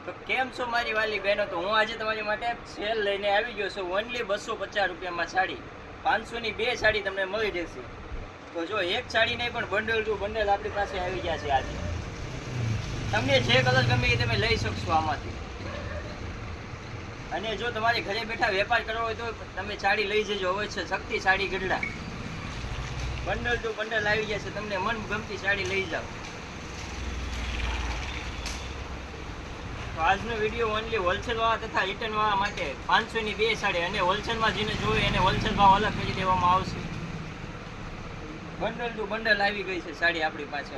તો કેમ છો મારી વાલી બહેનો? તો હું આજે તમારી માટે સેલ લઈને આવી ગયો છું. ઓનલી 250 રૂપિયામાં સાડી, 500ની 2 સાડી તમને મળી જશે. તો જો એક સાડી નહીં પણ બંડલ ટુ બંડલ આપણી પાસે આવી ગયા છે આજે. તમને જે કલર ગમે એ તમે લઈ શકશો આમાંથી. અને જો તમારે ઘરે બેઠા વેપાર કરવો હોય તો તમે સાડી લઈ જજો અવશ્ય. Shakti sari Gadhada bundle to bundle આવી ગયા છે. તમને મન ગમતી સાડી લઈ જાઓ. તો આજનો વિડીયો ઓનલી હોલસેલ વાળા તથા રિટર્ન વાળા માટે 500ની 2 સાડી, અને હોલસેલમાં જેને જોઈએ એને હોલસેલ ભાવ અલગ કરી દેવામાં આવશે. બંડલ ટુ બંડલ આવી ગઈ છે સાડી આપણી પાસે.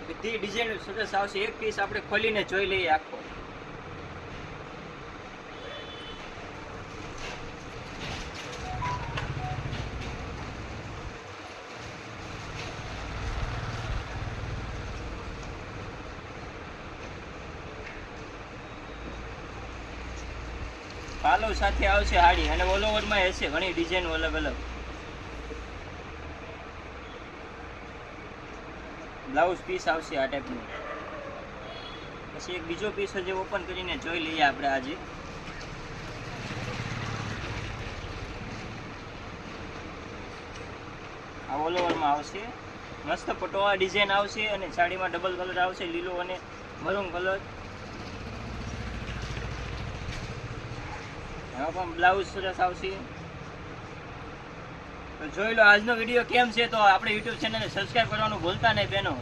બધી ડિઝાઇન સરસ આવશે. એક પીસ આપણે ખોલીને જોઈ લઈએ આખો. પાલવ સાથે આવશે હાડી, અને ઓલ ઓવરમાં હશે ઘણી ડિઝાઇન અલગ અલગ. બ્લાઉઝ પીસ આવશે આ ટાઈપનું. પછી એક બીજો પીસ હજી ઓપન કરીને જોઈ લઈએ આપણે આજે. આ ઓલ ઓવરમાં આવશે. મસ્ત પટોળા ડિઝાઇન આવશે, અને સાડીમાં ડબલ કલર આવશે, લીલો અને મરૂન કલર. એમાં પણ બ્લાઉઝ સરસ આવશે. તો જોઈ લો આજનો વિડીયો કેમ છે. તો આપણે યુટ્યુબ ચેનલને સબસ્ક્રાઈબ કરવાનું ભૂલતા નહીં બહેનો.